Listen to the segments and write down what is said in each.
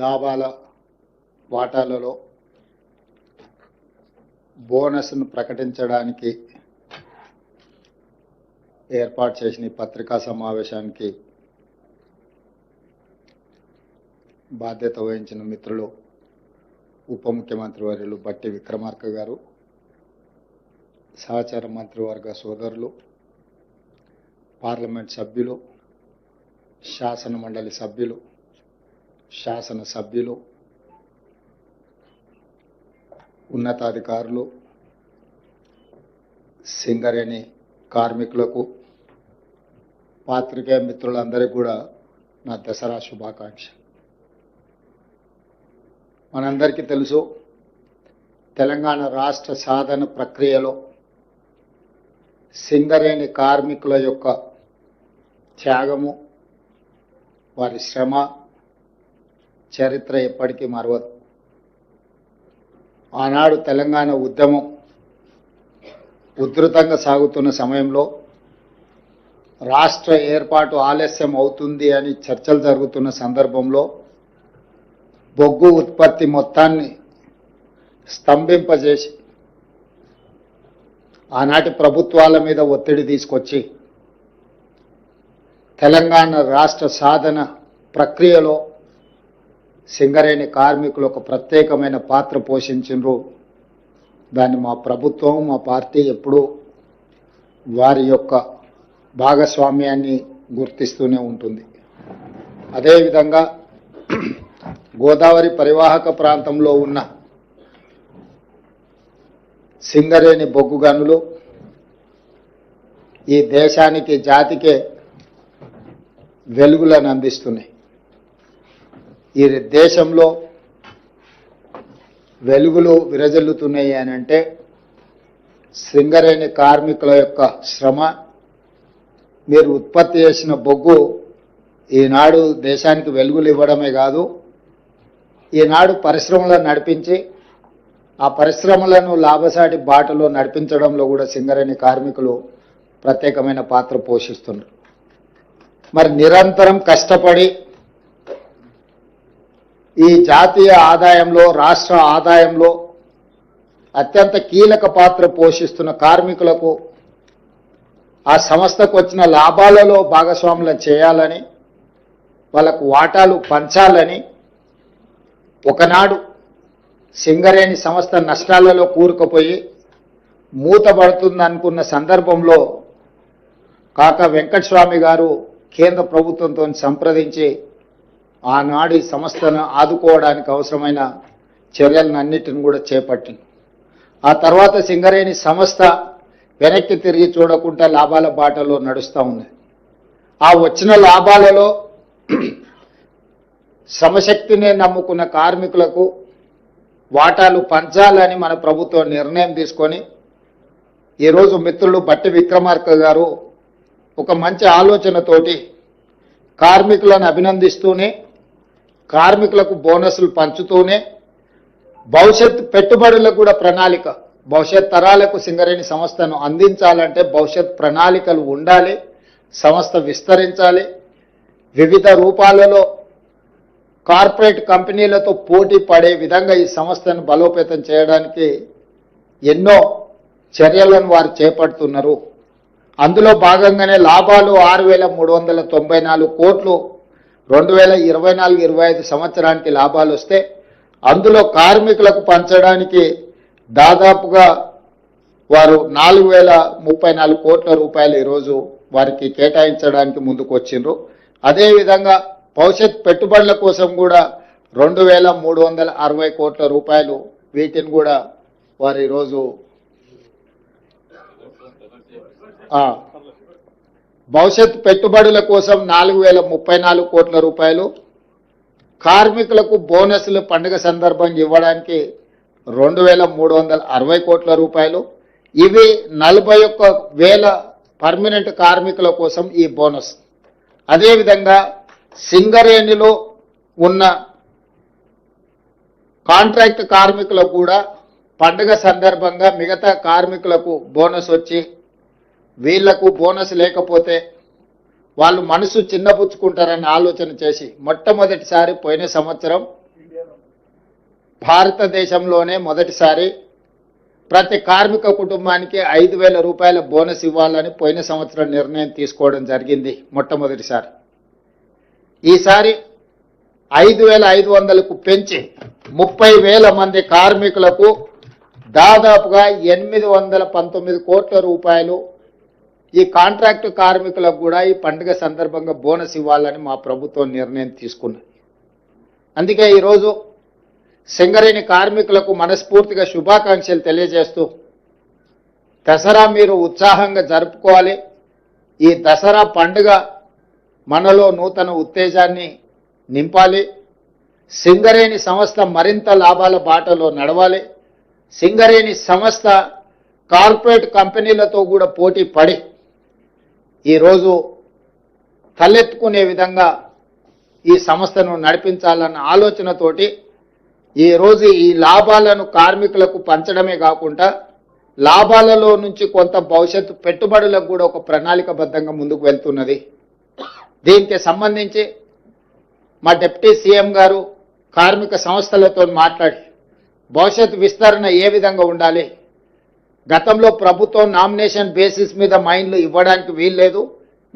లాభాల వాటాలలో బోనస్ను ప్రకటించడానికి ఏర్పాటు చేసిన పత్రికా సమావేశానికి బాధ్యత వహించిన మిత్రులు ఉప ముఖ్యమంత్రి వర్యులు బట్టి విక్రమార్క గారు, సహచార మంత్రివర్గ సోదరులు, పార్లమెంట్ సభ్యులు, శాసన మండలి సభ్యులు, శాసన సభ్యులు, ఉన్నతాధికారులు, సింగరేణి కార్మికులకు, పాత్రికేయ మిత్రులందరికీ కూడా నా దసరా శుభాకాంక్ష. మనందరికీ తెలుసు, తెలంగాణ రాష్ట్ర సాధన ప్రక్రియలో సింగరేణి కార్మికుల యొక్క త్యాగము, వారి శ్రమ చరిత్ర ఎప్పటికీ మరవదు. ఆనాడు తెలంగాణ ఉద్యమం ఉధృతంగా సాగుతున్న సమయంలో రాష్ట్ర ఏర్పాటు ఆలస్యం అవుతుంది అని చర్చలు జరుగుతున్న సందర్భంలో బొగ్గు ఉత్పత్తి మొత్తాన్ని స్తంభింపజేసి ఆనాటి ప్రభుత్వాల మీద ఒత్తిడి తీసుకొచ్చి తెలంగాణ రాష్ట్ర సాధన ప్రక్రియలో సింగరేణి కార్మికులు ఒక ప్రత్యేకమైన పాత్ర పోషించారు. దాన్ని మా ప్రభుత్వం, మా పార్టీ ఎప్పుడూ వారి యొక్క భాగస్వామ్యాన్ని గుర్తిస్తూనే ఉంటుంది. అదేవిధంగా గోదావరి పరివాహక ప్రాంతంలో ఉన్న సింగరేణి బొగ్గు గనులు ఈ దేశానికి, జాతికే వెలుగులను అందిస్తున్నాయి. ఈ దేశంలో వెలుగులు విరజల్లుతున్నాయి అని అంటే సింగరేణి కార్మికుల యొక్క శ్రమ. మీరు ఉత్పత్తి చేసిన బొగ్గు ఈనాడు దేశానికి వెలుగులు ఇవ్వడమే కాదు, ఈనాడు పరిశ్రమలను నడిపించి ఆ పరిశ్రమలను లాభసాటి బాటలో నడిపించడంలో కూడా సింగరేణి కార్మికులు ప్రత్యేకమైన పాత్ర పోషిస్తున్నారు. మరి నిరంతరం కష్టపడి ఈ జాతీయ ఆదాయంలో, రాష్ట్ర ఆదాయంలో అత్యంత కీలక పాత్ర పోషిస్తున్న కార్మికులకు ఆ సంస్థకు వచ్చిన లాభాలలో భాగస్వాములను చేయాలని, వాళ్ళకు వాటాలు పంచాలని, ఒకనాడు సింగరేణి సంస్థ నష్టాలలో కూరుకుపోయి మూతపడుతుందనుకున్న సందర్భంలో కాకా వెంకటస్వామి గారు కేంద్ర ప్రభుత్వంతో సంప్రదించి ఆనాడు సంస్థను ఆదుకోవడానికి అవసరమైన చర్యలన్నిటిని కూడా చేపట్టింది. ఆ తర్వాత సింగరేణి సంస్థ వెనక్కి తిరిగి చూడకుండా లాభాల బాటలో నడుస్తూ ఉంది. ఆ వచ్చిన లాభాలలో శ్రమశక్తిని నమ్ముకున్న కార్మికులకు వాటాలు పంచాలని మన ప్రభుత్వం నిర్ణయం తీసుకొని ఈరోజు మిత్రులు బట్టి విక్రమార్క గారు ఒక మంచి ఆలోచనతోటి కార్మికులను అభినందిస్తూనే, కార్మికులకు బోనస్లు పంచుతూనే, భవిష్యత్ పెట్టుబడులకు కూడా ప్రణాళిక, భవిష్యత్ తరాలకు సింగరేణి సంస్థను అందించాలంటే భవిష్యత్ ప్రణాళికలు ఉండాలి, సంస్థ విస్తరించాలి, వివిధ రూపాలలో కార్పొరేట్ కంపెనీలతో పోటీ పడే విధంగా ఈ సంస్థను బలోపేతం చేయడానికి ఎన్నో చర్యలను వారు చేపడుతున్నారు. అందులో భాగంగానే లాభాలు 6,394 కోట్లు 2024-25 సంవత్సరానికి లాభాలు వస్తే అందులో కార్మికులకు పంచడానికి దాదాపుగా వారు 4,034 కోట్ల రూపాయలు ఈరోజు వారికి కేటాయించడానికి ముందుకు వచ్చిండ్రు. అదేవిధంగా భవిష్యత్ పెట్టుబడుల కోసం కూడా 2,360 కోట్ల రూపాయలు, వీటిని కూడా వారు ఈరోజు భవిష్యత్ పెట్టుబడుల కోసం 4,034 కోట్ల రూపాయలు, కార్మికులకు బోనస్లు పండుగ సందర్భంగా ఇవ్వడానికి 2,360 కోట్ల రూపాయలు, ఇవి 41,000 పర్మనెంట్ కార్మికుల కోసం ఈ బోనస్. అదేవిధంగా సింగరేణిలో ఉన్న కాంట్రాక్ట్ కార్మికులకు కూడా పండుగ సందర్భంగా మిగతా కార్మికులకు బోనస్ వచ్చి వీళ్లకు బోనస్ లేకపోతే వాళ్ళు మనసు చిన్నపుచ్చుకుంటారని ఆలోచన చేసి మొట్టమొదటిసారి పోయిన సంవత్సరం భారతదేశంలోనే మొదటిసారి ప్రతి కార్మిక కుటుంబానికి 5,000 రూపాయల బోనస్ ఇవ్వాలని పోయిన సంవత్సరం నిర్ణయం తీసుకోవడం జరిగింది మొట్టమొదటిసారి. ఈసారి 5,500కు పెంచి 30,000 మంది కార్మికులకు దాదాపుగా 819 కోట్ల రూపాయలు ఈ కాంట్రాక్టు కార్మికులకు కూడా ఈ పండుగ సందర్భంగా బోనస్ ఇవ్వాలని మా ప్రభుత్వం నిర్ణయం తీసుకున్నది. అందుకే ఈరోజు సింగరేణి కార్మికులకు మనస్ఫూర్తిగా శుభాకాంక్షలు తెలియజేస్తూ దసరా మీరు ఉత్సాహంగా జరుపుకోవాలి. ఈ దసరా పండుగ మనలో నూతన ఉత్తేజాన్ని నింపాలి. సింగరేణి సంస్థ మరింత లాభాల బాటలో నడవాలి. సింగరేణి సంస్థ కార్పొరేట్ కంపెనీలతో కూడా పోటీ పడి ఈరోజు తలెత్తుకునే విధంగా ఈ సంస్థను నడిపించాలన్న ఆలోచనతోటి ఈరోజు ఈ లాభాలను కార్మికులకు పంచడమే కాకుండా లాభాలలో నుంచి కొంత భవిష్యత్తు పెట్టుబడులకు కూడా ఒక ప్రణాళికబద్ధంగా ముందుకు వెళ్తున్నది. దీనికి సంబంధించి మా డిప్యూటీ సీఎం గారు కార్మిక సంస్థలతో మాట్లాడి భవిష్యత్తు విస్తరణ ఏ విధంగా ఉండాలి, గతంలో ప్రభుత్వం నామినేషన్ బేసిస్ మీద మైన్లు ఇవ్వడానికి వీల్లేదు,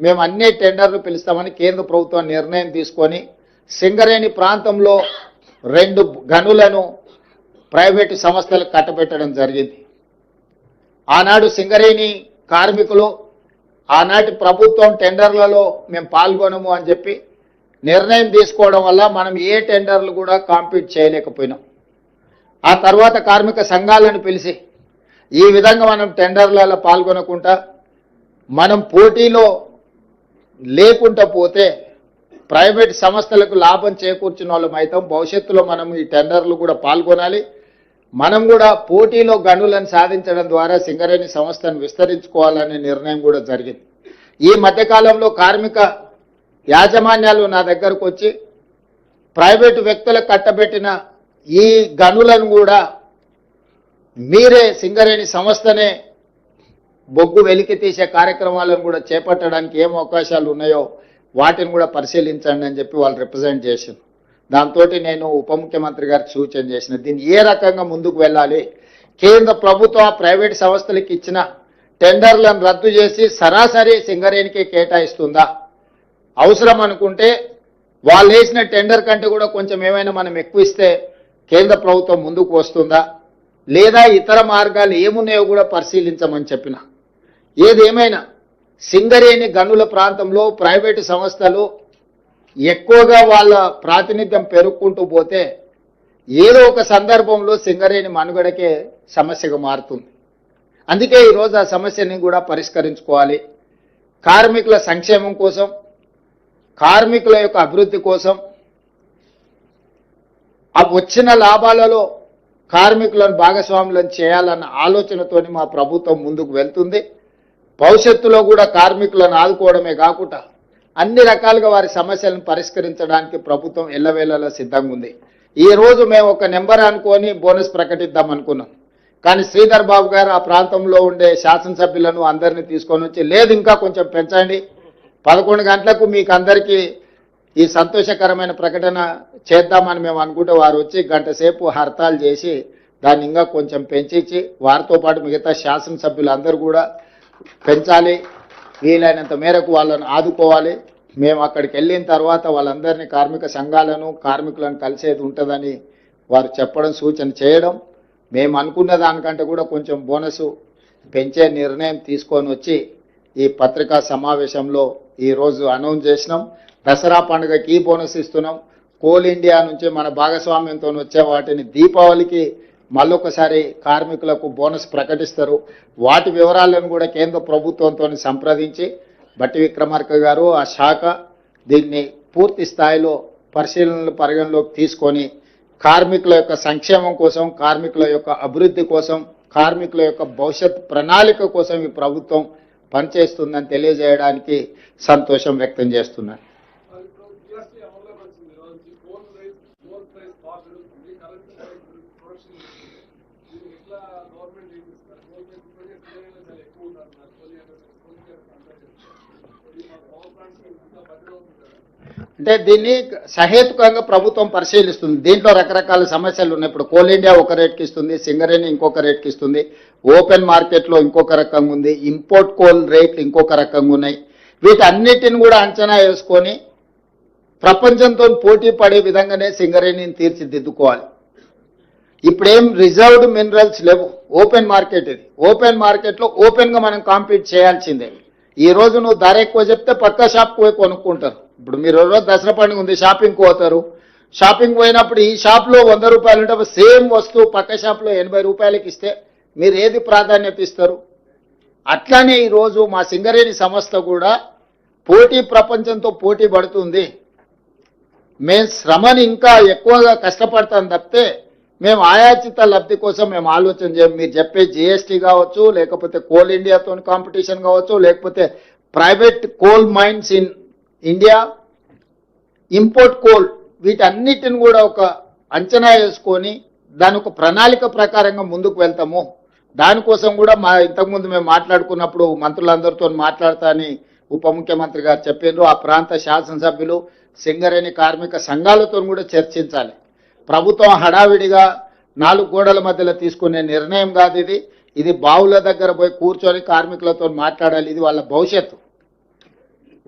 మేము అన్ని టెండర్లు పిలుస్తామని కేంద్ర ప్రభుత్వం నిర్ణయం తీసుకొని సింగరేణి ప్రాంతంలో 2 గనులను ప్రైవేటు సంస్థలకు కట్టబెట్టడం జరిగింది. ఆనాడు సింగరేణి కార్మికులు ఆనాటి ప్రభుత్వం టెండర్లలో మేము పాల్గొనము అని చెప్పి నిర్ణయం తీసుకోవడం వల్ల మనం ఏ టెండర్లు కూడా కాంపీట్ చేయలేకపోయినాం. ఆ తర్వాత కార్మిక సంఘాలను పిలిచి ఈ విధంగా మనం టెండర్లలో పాల్గొనకుండా మనం పోటీలో లేకుండా పోతే ప్రైవేట్ సంస్థలకు లాభం చేకూర్చిన వాళ్ళం అవుతాం. భవిష్యత్తులో మనం ఈ టెండర్లు కూడా పాల్గొనాలి. మనం కూడా పోటీలో గనులను సాధించడం ద్వారా సింగరేణి సంస్థను విస్తరించుకోవాలనే నిర్ణయం కూడా జరిగింది. ఈ మధ్యకాలంలో కార్మిక యాజమాన్యాలు నా దగ్గరకు వచ్చి ప్రైవేటు వ్యక్తులకు కట్టబెట్టిన ఈ గనులను కూడా మీరే సింగరేణి సంస్థనే బొగ్గు వెలికి తీసే కార్యక్రమాలను కూడా చేపట్టడానికి ఏం అవకాశాలు ఉన్నాయో వాటిని కూడా పరిశీలించండి అని చెప్పి వాళ్ళు రిప్రజెంట్ చేశారు. దాంతో నేను ఉప ముఖ్యమంత్రి గారికి సూచన చేసిన దీన్ని ఏ రకంగా ముందుకు వెళ్ళాలి, కేంద్ర ప్రభుత్వ ప్రైవేట్ సంస్థలకు ఇచ్చిన టెండర్లను రద్దు చేసి సరాసరి సింగరేణికి కేటాయిస్తుందా, అవసరం అనుకుంటే వాళ్ళు వేసిన టెండర్ కంటే కూడా కొంచెం ఏమైనా మనం ఎక్కువ ఇస్తే కేంద్ర ప్రభుత్వం ముందుకు వస్తుందా, లేదా ఇతర మార్గాలు ఏమున్నాయో కూడా పరిశీలించమని చెప్పిన. ఏదేమైనా సింగరేణి గనుల ప్రాంతంలో ప్రైవేటు సంస్థలు ఎక్కువగా వాళ్ళ ప్రాతినిధ్యం పెరుగుకుంటూ పోతే ఏదో ఒక సందర్భంలో సింగరేణి మనుగడకే సమస్యగా మారుతుంది. అందుకే ఈరోజు ఆ సమస్యని కూడా పరిష్కరించుకోవాలి. కార్మికుల సంక్షేమం కోసం, కార్మికుల యొక్క అభివృద్ధి కోసం ఆ వచ్చిన లాభాలలో కార్మికులను భాగస్వాములను చేయాలన్న ఆలోచనతోని మా ప్రభుత్వం ముందుకు వెళ్తుంది. భవిష్యత్తులో కూడా కార్మికులను ఆదుకోవడమే కాకుండా అన్ని రకాలుగా వారి సమస్యలను పరిష్కరించడానికి ప్రభుత్వం ఎల్లవేళలా సిద్ధంగా ఉంది. ఈ రోజు మేము ఒక నెంబర్ అనుకొని బోనస్ ప్రకటిద్దాం అనుకున్నాం. కానీ శ్రీధర్ బాబు గారు ఆ ప్రాంతంలో ఉండే శాసనసభ్యులను అందరినీ తీసుకొని వచ్చి లేదు ఇంకా కొంచెం పెంచండి, 11 గంటలకు మీకు అందరికీ ఈ సంతోషకరమైన ప్రకటన చేద్దామని మేము అనుకుంటే వారు వచ్చి గంట సేపు హర్తాలు చేసి దాన్ని ఇంకా కొంచెం పెంచి వారితో పాటు మిగతా శాసనసభ్యులు అందరూ కూడా పెంచాలి, వీలైనంత మేరకు వాళ్ళను ఆదుకోవాలి. మేము అక్కడికి వెళ్ళిన తర్వాత వాళ్ళందరినీ కార్మిక సంఘాలను కార్మికులను కలిసేది ఉంటుందని వారు చెప్పడం సూచన చేయడం, మేము అనుకున్న దానికంటే కూడా కొంచెం బోనసు పెంచే నిర్ణయం తీసుకొని వచ్చి ఈ పత్రికా సమావేశంలో ఈరోజు అనౌన్స్ చేసినాం. దసరా పండుగకి బోనస్ ఇస్తున్నాం. కోల్ ఇండియా నుంచి మన భాగస్వామ్యంతో వచ్చే వాటిని దీపావళికి మళ్ళొకసారి కార్మికులకు బోనస్ ప్రకటిస్తారు. వాటి వివరాలను కూడా కేంద్ర ప్రభుత్వంతో సంప్రదించి బట్టి విక్రమార్క గారు ఆ శాఖ దీన్ని పూర్తి స్థాయిలో పరిగణలోకి తీసుకొని కార్మికుల యొక్క సంక్షేమం కోసం, కార్మికుల యొక్క అభివృద్ధి కోసం, కార్మికుల యొక్క భవిష్యత్ ప్రణాళిక కోసం ఈ ప్రభుత్వం పనిచేస్తుందని తెలియజేయడానికి సంతోషం వ్యక్తం చేస్తున్నాను. అంటే దీన్ని సహేతుకంగా ప్రభుత్వం పరిశీలిస్తుంది. దీంట్లో రకరకాల సమస్యలు ఉన్నాయి. ఇప్పుడు కోల్ ఇండియా ఒక రేట్కి ఇస్తుంది, సింగరేణి ఇంకొక రేట్కి ఇస్తుంది, ఓపెన్ మార్కెట్లో ఇంకొక రకంగా ఉంది, ఇంపోర్ట్ కోల్ రేట్లు ఇంకొక రకంగా ఉన్నాయి. వీటన్నిటిని కూడా అంచనా వేసుకొని ప్రపంచంతో పోటీ పడే విధంగానే సింగరేణిని తీర్చిదిద్దుకోవాలి. ఇప్పుడేం రిజర్వ్డ్ మినరల్స్ లేవు, ఓపెన్ మార్కెట్ ఇది. ఓపెన్ మార్కెట్లో ఓపెన్గా మనం కాంపీట్ చేయాల్సిందే. ఈ రోజు నువ్వు ధర ఎక్కువ చెప్తే పక్క షాప్కి పోయి కొనుక్కుంటారు. ఇప్పుడు మీరు రోజు దసరా పండుగ ఉంది, షాపింగ్ పోతారు. షాపింగ్ పోయినప్పుడు ఈ షాప్లో 100 రూపాయలు ఉంటే సేమ్ వస్తువు పక్క షాప్లో 80 రూపాయలకి ఇస్తే మీరు ఏది ప్రాధాన్యత ఇస్తారు? అట్లానే ఈరోజు మా సింగరేణి సంస్థ కూడా ప్రపంచంతో పోటీ పడుతుంది. మేము శ్రమని ఇంకా ఎక్కువగా కష్టపడతాం తప్పితే మేము ఆయాచిత లబ్ధి కోసం మేము ఆలోచన చేయం. మీరు చెప్పే జిఎస్టీ కావచ్చు, లేకపోతే కోల్ ఇండియాతో కాంపిటీషన్ కావచ్చు, లేకపోతే private coal mines in India, import coal, వీటన్నిటిని కూడా ఒక అంచనా వేసుకొని దాని ఒక ప్రణాళిక ప్రకారంగా ముందుకు వెళ్తాము. దానికోసం కూడా ఇంతకుముందు మేము మాట్లాడుకున్నప్పుడు మంత్రులందరితో మాట్లాడతా అని ఉప ముఖ్యమంత్రి గారు చెప్పారు. ఆ ప్రాంత శాసనసభ్యులు, సింగరేణి కార్మిక సంఘాలతో కూడా చర్చించాలి. ప్రభుత్వం హడావిడిగా 4 గోడల మధ్యలో తీసుకునే నిర్ణయం కాదు ఇది. ఇది బావుల దగ్గర పోయి కూర్చొని కార్మికులతో మాట్లాడాలి. ఇది వాళ్ళ భవిష్యత్తు.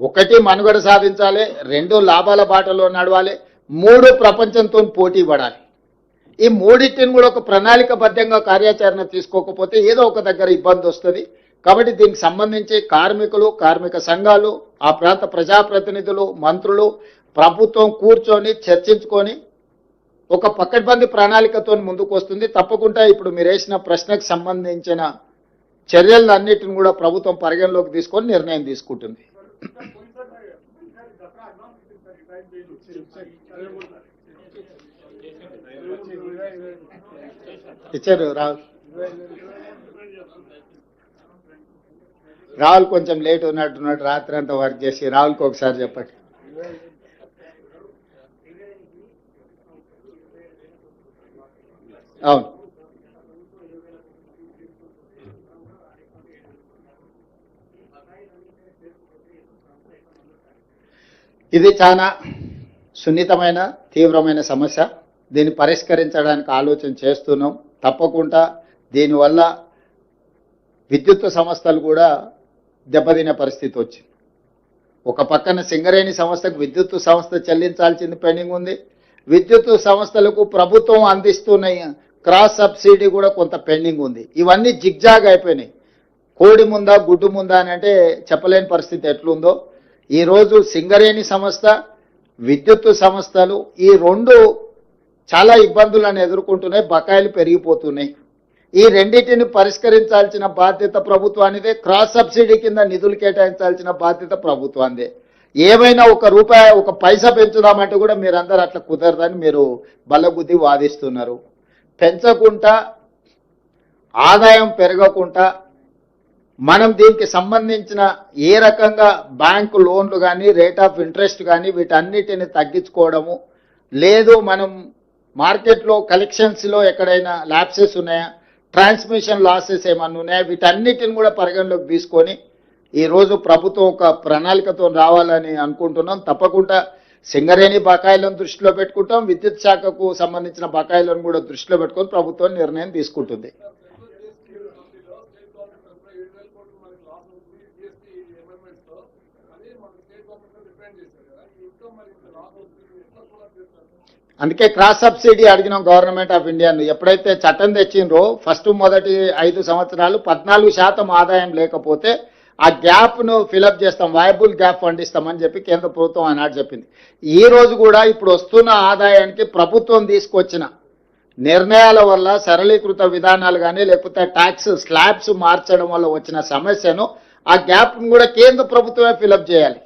1 మనుగడ సాధించాలి, 2 లాభాల బాటలో నడవాలి, 3 ప్రపంచంతో పోటీ పడాలి. ఈ మూడింటిని కూడా ఒక ప్రణాళికబద్ధంగా కార్యాచరణ తీసుకోకపోతే ఏదో ఒక దగ్గర ఇబ్బంది వస్తుంది. కాబట్టి దీనికి సంబంధించి కార్మికులు, కార్మిక సంఘాలు, ఆ ప్రాంత ప్రజాప్రతినిధులు, మంత్రులు, ప్రభుత్వం కూర్చొని చర్చించుకొని ఒక పకడ్బందీ ప్రణాళికతో ముందుకు వస్తుంది. తప్పకుండా ఇప్పుడు మీరు వేసిన ప్రశ్నకు సంబంధించిన చర్యలన్నిటిని కూడా ప్రభుత్వం పరిగణలోకి తీసుకొని నిర్ణయం తీసుకుంటుంది. ఇచ్చారు రాహుల్ కొంచెం లేట్ ఉన్నట్టున్నాడు, రాత్రి అంతా వర్క్ చేసి. రాహుల్కి ఒకసారి చెప్పండి. అవును, ఇది చాలా సున్నితమైన తీవ్రమైన సమస్య. దీన్ని పరిష్కరించడానికి ఆలోచన చేస్తున్నాం. తప్పకుండా దీనివల్ల విద్యుత్ సంస్థలు కూడా దెబ్బతినే పరిస్థితి వచ్చింది. ఒక పక్కన సింగరేణి సంస్థకు విద్యుత్ సంస్థ చెల్లించాల్సింది పెండింగ్ ఉంది. విద్యుత్ సంస్థలకు ప్రభుత్వం అందిస్తున్న క్రాస్ సబ్సిడీ కూడా కొంత పెండింగ్ ఉంది. ఇవన్నీ జిగ్జాగ్ అయిపోయినాయి. కోడి ముందా గుడ్డు ముందా అని అంటే చెప్పలేని పరిస్థితి ఎట్లుందో. ఈరోజు సింగరేణి సంస్థ, విద్యుత్ సంస్థలు ఈ 2 చాలా ఇబ్బందులను ఎదుర్కొంటున్నాయి, బకాయిలు పెరిగిపోతున్నాయి. ఈ రెండింటిని పరిష్కరించాల్సిన బాధ్యత ప్రభుత్వానిదే. క్రాస్ సబ్సిడీ కింద నిధులు కేటాయించాల్సిన బాధ్యత ప్రభుత్వానిదే. ఏమైనా 1 రూపాయి 1 పైసా పెంచుదామంటే కూడా మీరందరూ అట్లా కుదరదని మీరు బల్లబుద్ధి వాదిస్తున్నారు. పెంచకుండా, ఆదాయం పెరగకుండా మనం దీనికి సంబంధించిన ఏ రకంగా బ్యాంకు లోన్లు కానీ, రేట్ ఆఫ్ ఇంట్రెస్ట్ కానీ వీటన్నిటిని తగ్గించుకోవడము లేదు. మనం మార్కెట్లో కలెక్షన్స్లో ఎక్కడైనా ల్యాప్సెస్ ఉన్నాయా, ట్రాన్స్మిషన్ లాసెస్ ఏమన్నా ఉన్నాయా, వీటన్నిటిని కూడా పరిగణలోకి తీసుకొని ఈరోజు ప్రభుత్వం ఒక ప్రణాళికతో రావాలని అనుకుంటున్నాం. తప్పకుండా సింగరేణి బకాయిలను దృష్టిలో పెట్టుకుంటాం, విద్యుత్ శాఖకు సంబంధించిన బకాయిలను కూడా దృష్టిలో పెట్టుకొని ప్రభుత్వం నిర్ణయం తీసుకుంటుంది. అందుకే క్రాస్ సబ్సిడీ అడిగినాం గవర్నమెంట్ ఆఫ్ ఇండియాను. ఎప్పుడైతే చట్టం తెచ్చిండ్రో మొదటి 5 సంవత్సరాలు 14% ఆదాయం లేకపోతే ఆ గ్యాప్ను ఫిలప్ చేస్తాం, వయబుల్ గ్యాప్ ఫండ్ ఇస్తామని చెప్పి కేంద్ర ప్రభుత్వం ఆనాడు చెప్పింది. ఈ రోజు కూడా ఇప్పుడు వస్తున్న ఆదాయానికి ప్రభుత్వం తీసుకొచ్చిన నిర్ణయాల వల్ల, సరళీకృత విధానాలు కానీ లేకపోతే ట్యాక్స్ స్లాబ్స్ మార్చడం వల్ల వచ్చిన సమస్యను, ఆ గ్యాప్ను కూడా కేంద్ర ప్రభుత్వమే ఫిలప్ చేయాలి.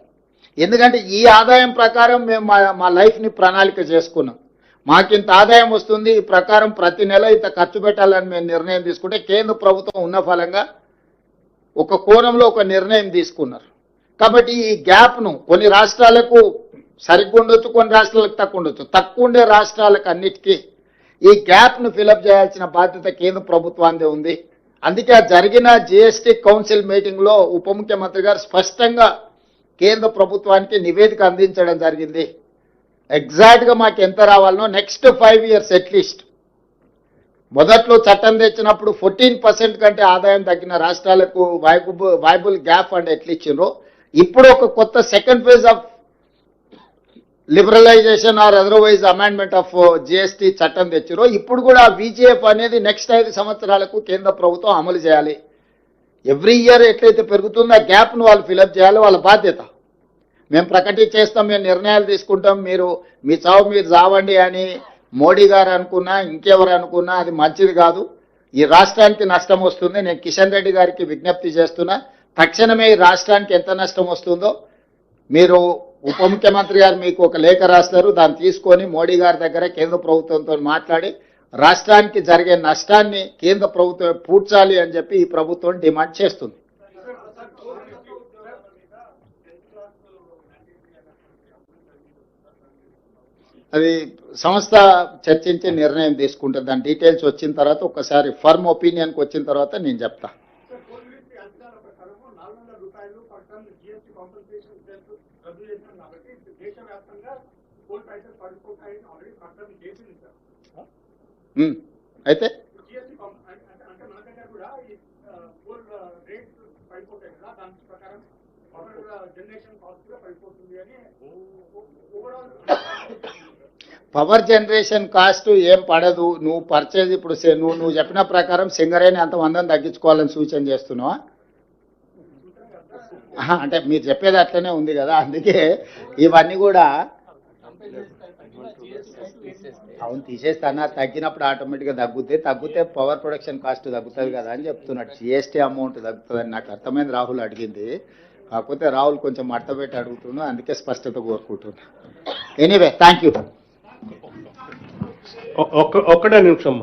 ఎందుకంటే ఈ ఆదాయం ప్రకారం మేము మా లైఫ్ని ప్రణాళిక చేసుకున్నాం. మాకింత ఆదాయం వస్తుంది, ఈ ప్రకారం ప్రతి నెల ఇంత ఖర్చు పెట్టాలని మేము నిర్ణయం తీసుకుంటే కేంద్ర ప్రభుత్వం ఉన్న ఫలంగా ఒక కోణంలో ఒక నిర్ణయం తీసుకున్నారు. కాబట్టి ఈ గ్యాప్ను కొన్ని రాష్ట్రాలకు సరిగ్గా ఉండొచ్చు, కొన్ని రాష్ట్రాలకు తక్కువ ఉండొచ్చు. తక్కువ ఉండే రాష్ట్రాలకు అన్నిటికీ ఈ గ్యాప్ను ఫిలప్ చేయాల్సిన బాధ్యత కేంద్ర ప్రభుత్వానిదే ఉంది. అందుకే జరిగిన జిఎస్టీ కౌన్సిల్ మీటింగ్లో ఉప ముఖ్యమంత్రి గారు స్పష్టంగా కేంద్ర ప్రభుత్వానికి నివేదిక అందించడం జరిగింది. ఎగ్జాక్ట్గా మాకు ఎంత రావాలనో నెక్స్ట్ 5 years అట్లీస్ట్. మొదట్లో చట్టం తెచ్చినప్పుడు 14% కంటే ఆదాయం తగ్గిన రాష్ట్రాలకు వైబుల్ గ్యాప్ ఫండ్ ఎట్లా ఇచ్చిండ్రో, ఇప్పుడు ఒక కొత్త second phase of liberalisation or otherwise amendment of GST చట్టం తెచ్చిరో, ఇప్పుడు కూడా విజిఎఫ్ అనేది నెక్స్ట్ 5 సంవత్సరాలకు కేంద్ర ప్రభుత్వం అమలు చేయాలి. ఎవ్రీ ఇయర్ ఎట్లయితే పెరుగుతుందో ఆ గ్యాప్ను వాళ్ళు ఫిలప్ చేయాలి, వాళ్ళ బాధ్యత. మేము ప్రకటించేస్తాం, మేము నిర్ణయాలు తీసుకుంటాం, మీరు మీ చావు మీరు చావండి అని మోడీ గారు అనుకున్నా ఇంకెవరు అనుకున్నా అది మంచిది కాదు. ఈ రాష్ట్రానికి నష్టం వస్తుంది. నేను కిషన్ రెడ్డి గారికి విజ్ఞప్తి చేస్తున్నా, తక్షణమే ఈ రాష్ట్రానికి ఎంత నష్టం వస్తుందో మీరు ఉప ముఖ్యమంత్రి గారు మీకు ఒక లేఖ రాస్తారు, దాన్ని తీసుకొని మోడీ గారి దగ్గర కేంద్ర ప్రభుత్వంతో మాట్లాడి రాష్ట్రానికి జరిగే నష్టాన్ని కేంద్ర ప్రభుత్వం పూడ్చాలి అని చెప్పి ఈ ప్రభుత్వం డిమాండ్ చేస్తుంది. అది సంస్థ చర్చించి నిర్ణయం తీసుకుంటుంది. దాని డీటెయిల్స్ వచ్చిన తర్వాత ఒకసారి ఫర్మ్ ఒపీనియన్కి వచ్చిన తర్వాత నేను చెప్తా. అయితే పవర్ జనరేషన్ కాస్ట్ ఏం పడదు. నువ్వు పర్చేజ్ ఇప్పుడు నువ్వు చెప్పిన ప్రకారం సింగరేణి అంత మందం తగ్గించుకోవాలని సూచన చేస్తున్నావా? అంటే మీరు చెప్పేది అట్లనే ఉంది కదా, అందుకే ఇవన్నీ కూడా అవును తీసేస్తానా, తగ్గినప్పుడు ఆటోమేటిక్గా తగ్గితే పవర్ ప్రొడక్షన్ కాస్ట్ తగ్గుతుంది కదా అని చెప్తున్నాడు. జిఎస్టీ అమౌంట్ తగ్గుతుందని నాకు అర్థమైంది. రాహుల్ అడిగింది, కాకపోతే రాహుల్ కొంచెం మడతపెట్టి అడుగుతున్నా, అందుకే స్పష్టత కోరుకుంటున్నా. Anyway thank you. ఒక్కడే నిమిషం.